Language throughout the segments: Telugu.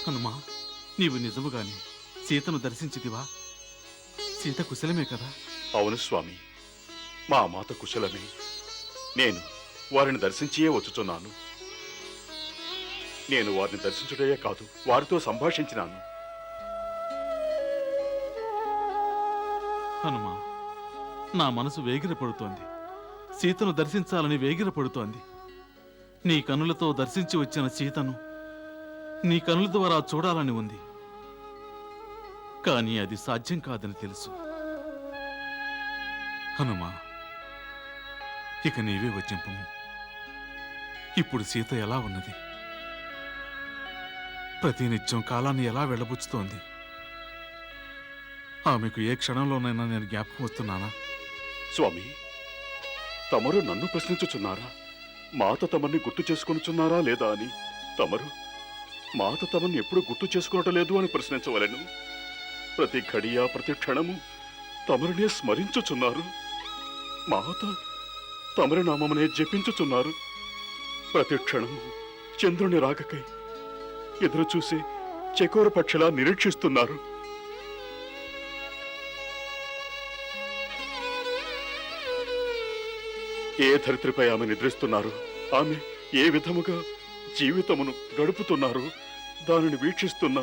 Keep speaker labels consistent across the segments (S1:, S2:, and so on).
S1: హనుమా, నీవు నిజముగాని సీతను దర్శించితివా? సీత కుశలమే కదా?
S2: అవును స్వామి, మా మాత కుశలమే. నేను వారిని దర్శించియే వచ్చుచున్నాను. నేను వారిని దర్శించుటయే కాదు, వారితో సంభాషించినాను.
S1: హనుమా, నా మనసు వేగిరపడుతోంది. సీతను దర్శించాలని వేగిరపడుతోంది. నీ కనులతో దర్శించి వచ్చిన సీతను నీ కనుల ద్వారా చూడాలని ఉంది. కానీ అది సాధ్యం కాదని తెలుసు. హనుమా, ఇక నీవే వచ్చింపము. ఇప్పుడు సీత ఎలా ఉన్నది? ప్రతినిత్యం కాలాన్ని ఎలా వెళ్ళబుచ్చుతోంది? ఆమెకు ఏ క్షణంలోనైనా నేను జ్ఞాపకం వస్తున్నానా?
S2: స్వామి, తమరు నన్ను ప్రశ్నించుచున్నారా? మాత తమని గుర్తు చేసుకొనుచున్నారా లేదా అని? తమరు మాత తమని ఎప్పుడు గుర్తు చేసుకునటం లేదు అని ప్రశ్నించవలెను. ప్రతి ఘడియా ప్రతి క్షణము తమరినే స్మరించుచున్నారు. మాత తమరి నామమునే జపించుచున్నారు. ప్రతి క్షణము చంద్రుని రాకకై ఎదురు చూసి చకోర పక్షిలా నిరీక్షిస్తున్నారు. ఏ ధరిత్రిపై ఆమె నిద్రిస్తున్నారు, ఆమె ఏ విధముగా జీవితమును గడుపుతున్నారు, దానిని వీక్షిస్తున్న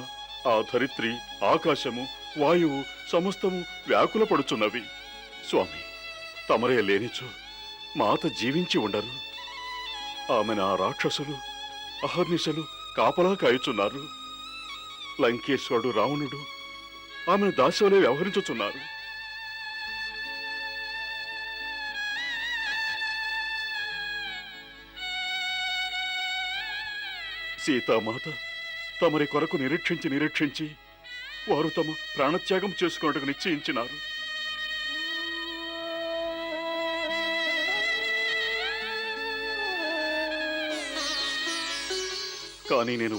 S2: ఆ ధరిత్రి, ఆకాశము, వాయువు సమస్తము వ్యాకుల పడుచున్నవి. స్వామి, తమరే లేనిచో మాత జీవించి ఉండరు. ఆమెను ఆ రాక్షసులు అహర్నిశలు కాపలా కాయుచున్నారు. లంకేశ్వరుడు రావణుడు ఆమెను దాస్యంలో వ్యవహరించుచున్నారు. సీతామాత తమరి కొరకు నిరీక్షించి వారు తమ ప్రాణత్యాగం చేసుకున్నట్టుకు నిశ్చయించినారు. కానీ నేను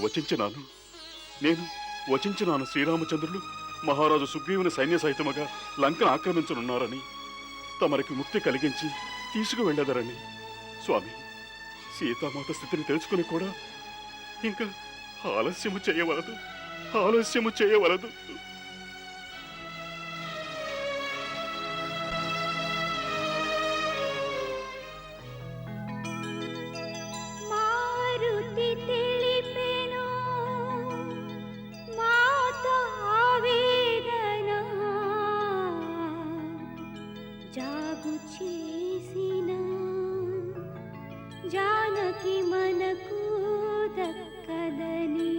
S2: వచించినాను శ్రీరామచంద్రులు మహారాజు సుగ్రీవుని సైన్య సహితముగా లంకను ఆక్రమించనున్నారని, తమరికి ముక్తి కలిగించి తీసుకువెళ్ళదరని. స్వామి, సీతామాత స్థితిని తెలుసుకుని కూడా ఇంకా ఆలస్యము చేయవలదు.
S3: జానకి మనకు దక్కదని.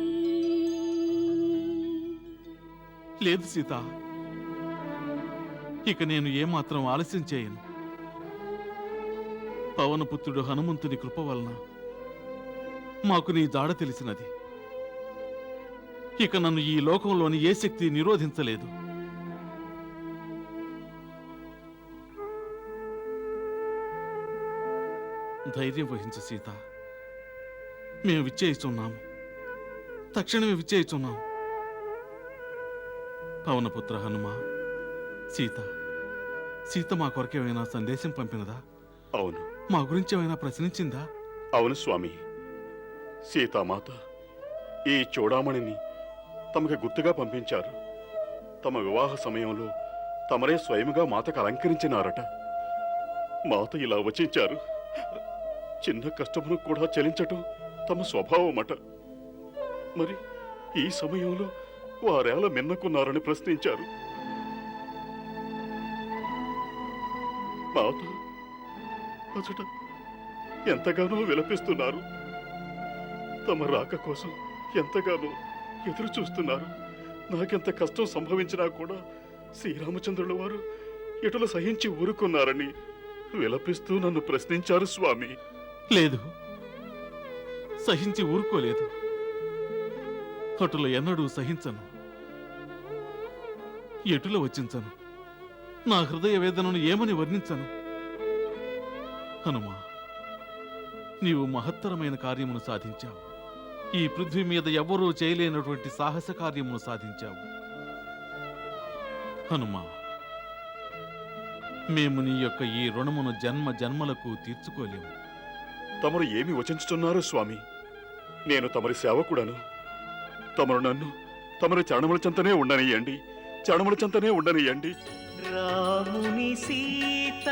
S1: లేదు సీత, ఇక నేను ఏమాత్రం ఆలస్యం చేయను. పవనపుత్రుడు హనుమంతుని కృప వలన మాకు నీ జాడ తెలిసినది. ఇక నన్ను ఈ లోకంలోని ఏ శక్తి నిరోధించలేదు. ధైర్యం వహించు సీత, మేము విచ్చేయిస్తున్నాము. తక్షణమే విచ్చేయిస్తున్నాము. పవనపుత్ర హనుమ, సీత మా కొరకేమైనా సందేశం పంపినదా?
S2: అవును.
S1: మా గురించి ఏమైనా ప్రశ్నించిందా?
S2: అవును స్వామి. సీతామాత ఈ చూడామణిని తమకు గుర్తుగా పంపించారు. తమ వివాహ సమయంలో తమరే స్వయముగా మాతకు అలంకరించినారట. మాత ఇలా వచించారు. చిన్న కష్టమును కూడా చలించటం తమ స్వభావమట. మరి ఈ సమయంలో వారేలా మిన్నకున్నారని ప్రశ్నించారు. మాత అచట ఎంతగానో విలపిస్తున్నారు. తమ రాక కోసం ఎంతగానో ఎదురు చూస్తున్నారు. నాకెంత కష్టం సంభవించినా కూడా శ్రీరామచంద్రుల వారు ఇటుల సహించి ఊరుకున్నారని విలపిస్తూ నన్ను ప్రశ్నించారు స్వామి.
S1: లేదు, సహించి ఊరుకోలేదు. అటుల ఎన్నడూ సహించను, ఎటుల వచ్చించను. నా హృదయ వేదనను ఏమని వర్ణించను. హనుమా, నీవు మహత్తరమైన కార్యమును సాధించావు. ఈ పృథ్వీ మీద ఎవ్వరూ చేయలేనటువంటి సాహస కార్యమును సాధించావు. హనుమా, మేము నీ యొక్క ఈ రుణమును జన్మ జన్మలకు
S2: తమరు నన్ను తమరి చరణముల చెంతనే ఉండనియండి, చరణముల చెంతనే ఉండనియండి.
S3: రాముని సీత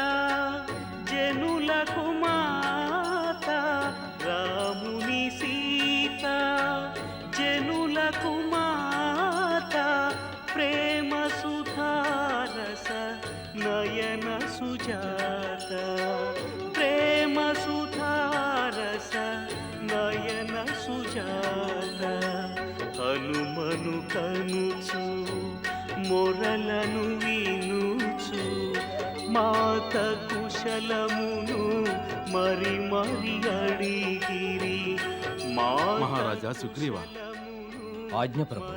S3: జనులకు మాత, రాముని సీత జనులకు మాత, ప్రేమ సుధారస నయన సుజాత, ప్రేమ సుధారస నయన సుజాత, హనుమను కనుచు మొరలను వినుచు మాత కుశలమును మరి మరి అడిగిరి.
S1: మహారాజా సుగ్రీవ,
S4: ఆజ్ఞ ప్రభు.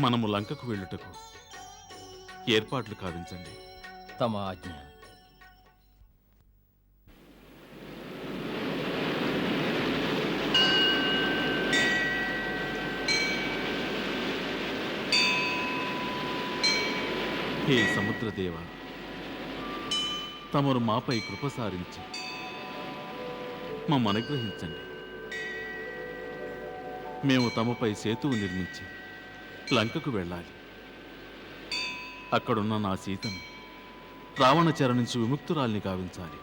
S1: మనము లంకకు వెళ్ళుటకు ఏర్పాట్లు కావించండి.
S4: తమ ఆజ్ఞ.
S1: హే సముద్రదేవ, తమరు మాపై కృప సారించి మమ్మ అనుగ్రహించండి. మేము తమపై సేతువు నిర్మించి లంకకు వెళ్ళాలి. అక్కడున్న నా సీతను రావణ చెర నుంచి విముక్తురాల్ని గావించాలి.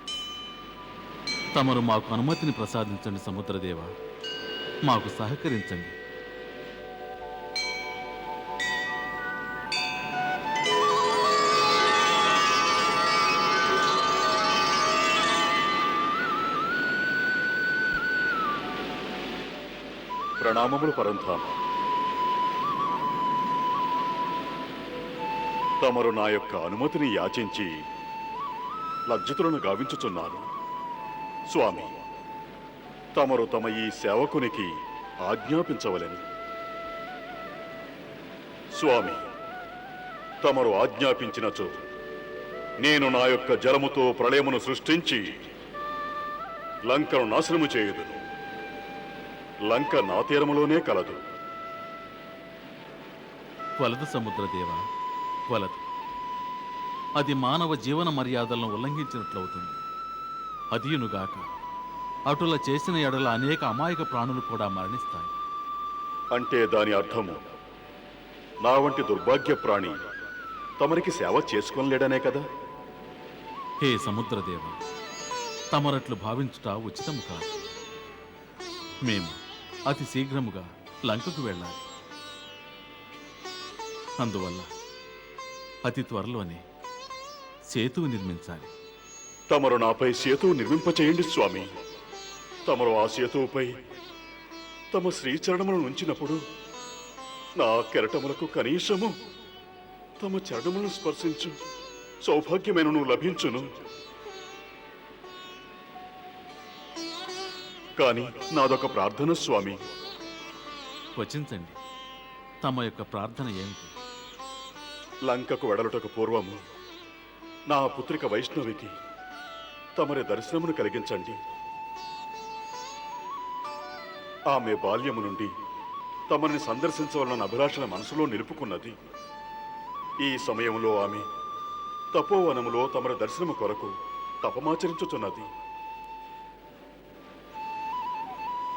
S1: తమరు మాకు అనుమతిని ప్రసాదించండి సముద్రదేవ, మాకు సహకరించండి.
S2: ప్రణామములు పరంధామ. తమరు నా యొక్క అనుమతిని యాచించి లజ్జితులను గావించుచున్నారు. స్వామి, తమరు తమ ఈ సేవకునికి ఆజ్ఞాపించవలెను. స్వామి, తమరు ఆజ్ఞాపించినచో నేను నా యొక్క జలముతో ప్రళయమును సృష్టించి లంకను నాశనము చేయుదును. లంక నా తీరములోనే కలదు.
S1: వలదు సముద్రదేవ, వలదు. అది మానవ జీవన మర్యాదలను ఉల్లంఘించినట్లవుతుంది. అదియునుగాక అటుల చేసిన ఎడల అనేక అమాయక ప్రాణులు కూడా మరణిస్తాయి.
S2: అంటే దాని అర్థము నా వంటి దుర్భాగ్య ప్రాణి తమరికి సేవ చేసుకోలేడనే కదా?
S1: హే సముద్రదేవ, తమరట్లు భావించుట ఉచితము కాదు. మేము అతి శీఘ్రముగా లంకకు వెళ్ళాలి. అందువల్ల అతి త్వరలోనే సేతువు నిర్మించాలి.
S2: తమరు నాపై సేతువు నిర్మింపచేయండి స్వామి. తమరు ఆ సేతువుపై తమ శ్రీచరణములను ఉంచినప్పుడు నా కెరటములకు కనీసము తమ చరణములను స్పర్శించు సౌభాగ్యమైనను లభించును. కానీ నాదొక ప్రార్థన స్వామి.
S1: వచించండి, తమ యొక్క ప్రార్థన ఏమిటి?
S2: లంకకు వెడలుటకు పూర్వము నా పుత్రిక వైష్ణవికి తమరి దర్శనమును కలిగించండి. ఆమె బాల్యము నుండి తమని సందర్శించవలన అభిలాషణ మనసులో నిలుపుకున్నది. ఈ సమయంలో ఆమె తపోవనములో తమరి దర్శనము కొరకు తపమాచరించుచున్నది.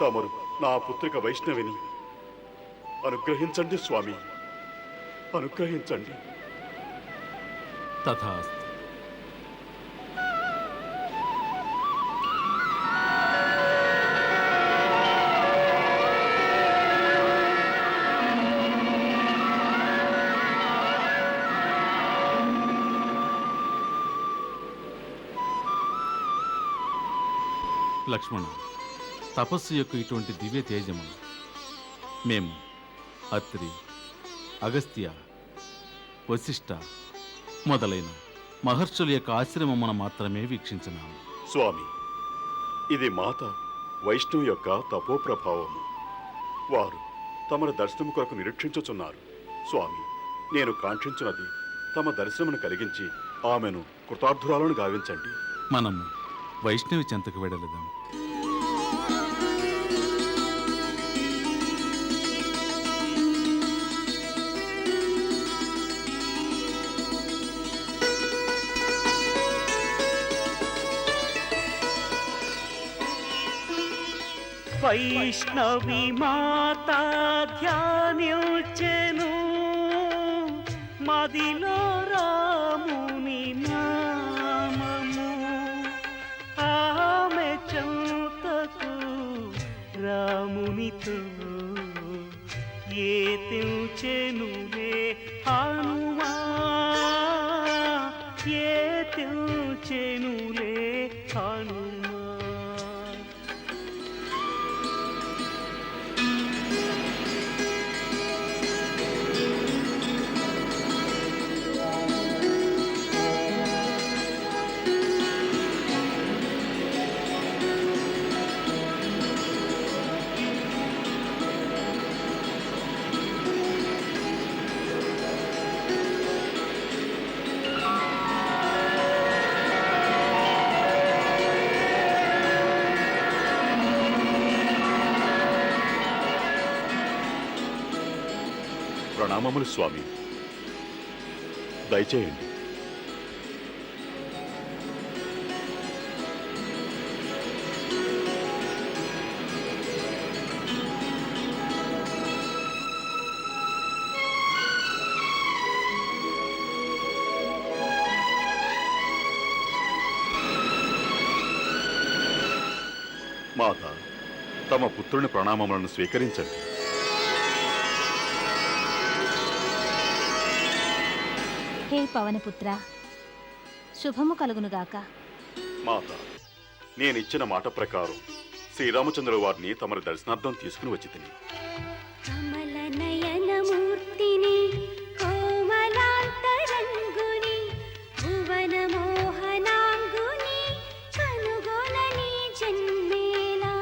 S2: తమరు నా పుత్రిక వైష్ణవిని అనుగ్రహించండి స్వామి, అనుగ్రహించండి.
S1: తథాస్తు. లక్ష్మణ, తపస్సు యొక్క ఇటువంటి దివ్య తేజము మేము అత్రి, అగస్త్య, వశిష్ఠ మొదలైన మహర్షుల యొక్క ఆశ్రమమున మాత్రమే వీక్షించినాము.
S2: స్వామి, ఇది మాత వైష్ణవి యొక్క తపో ప్రభావము. వారు తమరి దర్శనము కొరకు నిరీక్షించుచున్నారు. స్వామి, నేను కాంక్షించున్నది తమ దర్శనమును కలిగించి ఆమెను కృతార్థురాలను గావించండి.
S1: మనము వైష్ణవి చెంతకు వెడలేదాము.
S3: వైష్ణవి మాత ధ్యానించెను మదిలో రాముని నామము ఆమె చెంతకు రామునితో ఏ తెంచెనులే హనుమా ఏ తెంచెనులే హనుమా.
S2: ప్రణామములు స్వామి, దయచేయండి. మాత, తమ పుత్రుని ప్రణామములను స్వీకరించండి.
S5: హే పవనపుత్ర, శుభము కలుగునుగాక.
S2: మాత, నేనిచ్చిన మాట ప్రకారం శ్రీరామచంద్రుల వారిని తమరి దర్శనార్థం తీసుకుని వచ్చి తిని.
S6: కమల నయనమూర్తిని కోమలాంతరంగుని భువన మోహనాంగుని కనుగొనని జన్మేలా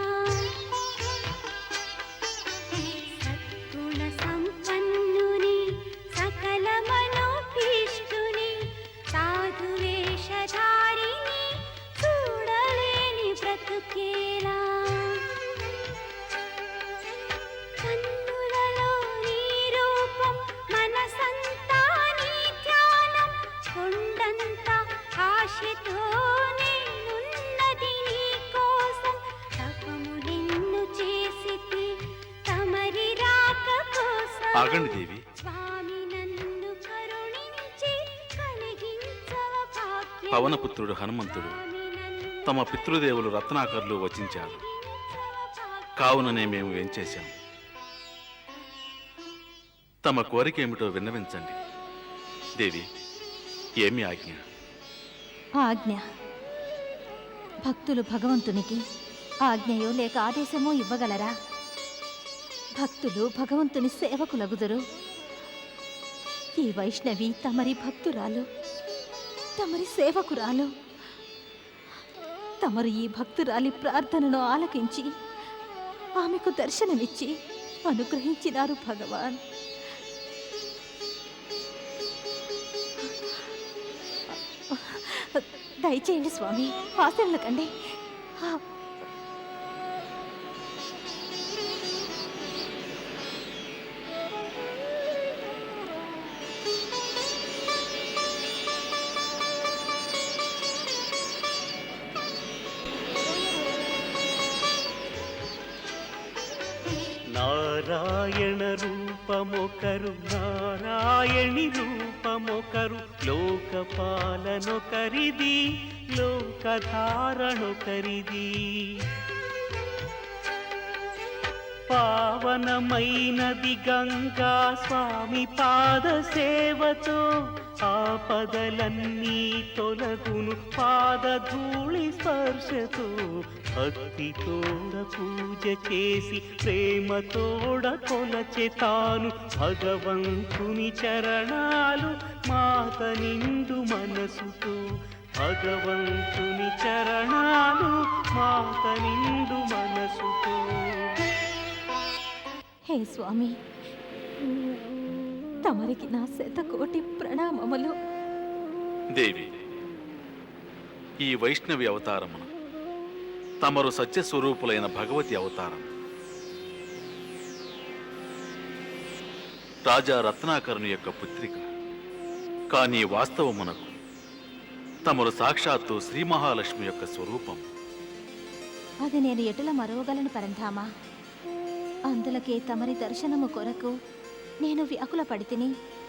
S6: సద్గుణ సంపన్నుని సకల మనోభీష్టుని సాధు వేషధారిని చూడలేని బ్రతుకేలా కన్నులలో నీ రూపం మనసంతా నీ ధ్యానం కొండంత ఆశతో నేనున్నది నీ కోసం తపము నిన్ను చేసితి తమరి రాక కోసం.
S1: ఆగండి దేవి.
S6: స్వామి నన్ను కరుణించి కలిగించవ భాగ్యం.
S1: పవనపుత్రుడు హనుమంతుడు తమ పితృదేవులు రత్నాకర్లు వచించారు కావుననే మేము ఏం చేశాం. తమ కోరిక ఏమిటో విన్నవించండి. దేవి, ఏమి ఆజ్ఞ?
S5: ఆజ్ఞ. భక్తులు భగవంతునికి ఆజ్ఞయో లేక ఆదేశమో ఇవ్వగలరా? భక్తులు భగవంతుని సేవకులగుదురు. ఈ వైష్ణవి తమరి భక్తురాలు, తమరి సేవకురాలు. తమరు ఈ భక్తురాలి ప్రార్థనను ఆలకించి ఆమెకు దర్శనమిచ్చి అనుగ్రహించినారు భగవాన్. దయచేయండి స్వామి, ఆశలకండి.
S3: నారాయణ రూపమొకరు నారాయణి రూపమొకరు లోకపాలనొకరిది లోకధారణొకరిది. పావనమైనది గంగా స్వామి పాద సేవతో ఆపదలన్నీ తొలగును పాదధూళి స్పర్శతో. భక్తితోడ పూజ చేసి ప్రేమతోడ కొలచె తాను భగవంతుని చరణాలు మాత నిండు మనసుతో. భగవంతుని చరణాలు మాత నిండు మనసుతో.
S5: హే స్వామి, తమరికి నా శతకోటి ప్రణామములు.
S1: దేవి, ఈ వైష్ణవి అవతారమున తమరు సత్యస్వరూపులైన భగవతి అవతారం. రాజా రత్నాకరుని యొక్క పుత్రిక. కానీ వాస్తవమునకు తమరు సాక్షాత్తు శ్రీ మహాలక్ష్మి యొక్క స్వరూపం.
S5: అది నేను ఎటుల మరువగలను పరంధామా. అందులకే తమరి దర్శనము కొరకు నేను వ్యాకుల పడితిని.